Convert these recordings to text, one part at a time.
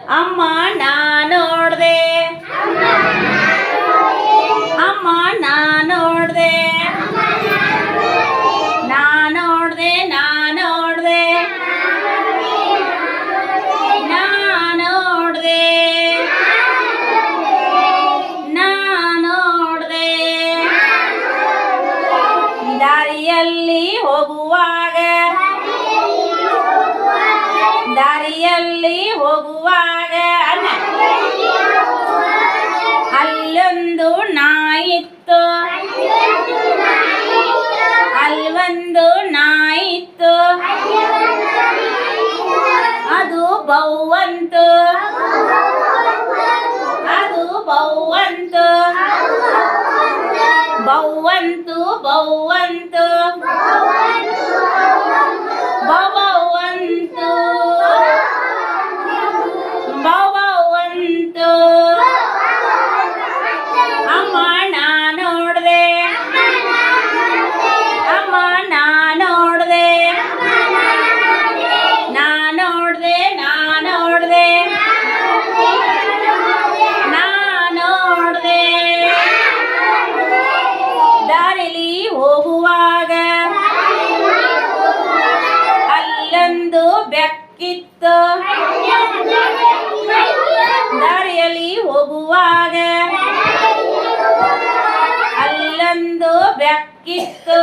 ಅಮ್ಮ ನಾ ನೋಡ್ದೆ ಅಮ್ಮ ನಾ ನೋಡ್ದೆ ನಾ ನೋಡ್ದೆ ನಾ ನೋಡ್ದೆ ನಾ ನೋಡ್ದೆ ನಾ ನೋಡ್ದೆ ದಾರಿಯಲ್ಲಿ ಹೋಗುವಾಗ ದಾರಿಯಲ್ಲಿ ಹೋಗುವಾಗ ಅಲ್ಲೊಂದು ನಾಯಿತ್ತು ಅಲ್ಲೊಂದು ನಾಯಿತ್ತು ಅದು ಬವ್ವಂತು ಅದು ಬವ್ವಂತು ಬವ್ವಂತು ಬವ್ವಂತು ಬವ್ವಂತು ಬವ್ವಂತು ಅಮ್ಮ ನಾ ನೋಡ್ದೆ ಅಮ್ಮ ನಾ ನೋಡ್ದೆ ನಾ ನೋಡ್ದೆ ನಾ ನೋಡ್ದೆ ನಾ ನೋಡ್ದೆ ದಾರಿಲಿ ಹೋಗುವಾಗ ಅಲ್ಲೊಂದು ಬೆಕ್ಕಿತ್ತು ದಾರಿಯಲ್ಲಿ ಹೋಗುವಾಗ ಅಲ್ಲೊಂದು ಬೆಕ್ಕಿತ್ತು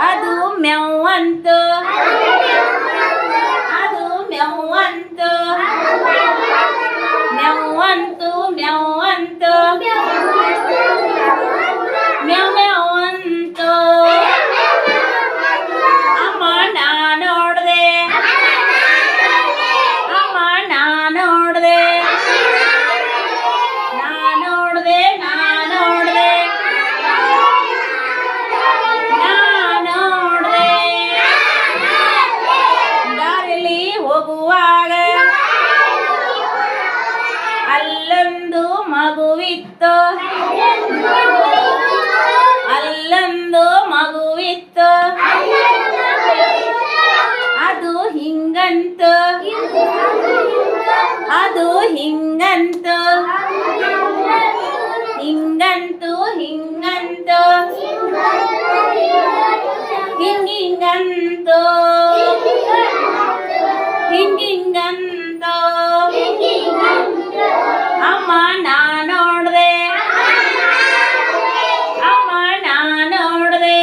ಅದು ಮೆವ್ವಂತು ಅದು ಮೆವ್ವಂತು ಮೆವ್ವಂತು ಮೆವ್ವಂತು ಮೆವ್ವಂತು ಅಮ್ಮ ನಾ ನೋಡ್ದೆ ಅಮ್ಮ ನಾ ನೋಡ್ದೆ ನಾ ನೋಡ್ದೆ ನಾ ನೋಡ್ದೆ ನಾ ನೋಡ್ದೆ ದಾರಿಲಿ ಹೋಗುವಾಗ ಅಲ್ಲೊಂದು ಮಗುವಿತ್ತು ಅಲ್ಲೊಂದು ಮಗುವಿತ್ತು ಅದು ಹಿಂಗಂತು ಅದು ಹಿಂಗಂತು ಹಿಂಗಂತು ಹಿಂಗಂತು ಹಿಂಗಿಂಗಂತು ಹಿಂಗಿಂಗಂತು ಅಮ್ಮ ನಾ ನೋಡ್ದೆ ಅಮ್ಮ ನಾ ನೋಡ್ದೆ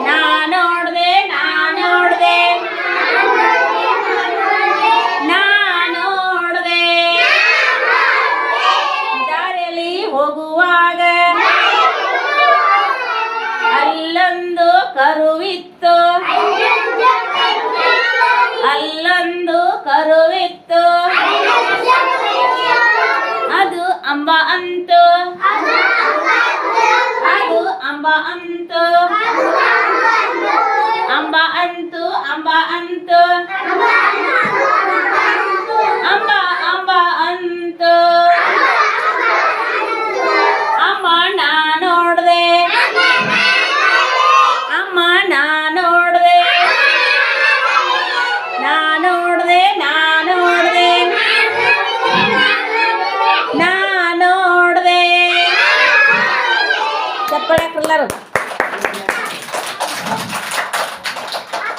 ನಾ ನೋಡ್ದೆ ನಾ ನೋಡ್ದೆ ನಾ ನೋಡ್ದೆ ದಾರಿಯಲ್ಲಿ ಹೋಗುವಾಗ ಅಲ್ಲೊಂದು ಕರುವಿತ್ತು ಅಲ್ಲೊಂದು ಕರುವಿತ್ತು ಅದು ಅಂಬ ಅಂತು ಅದು ಅಂಬ ಅಂತು ಅಂಬ ಅಂತು ಅಂಬ ಅಂತು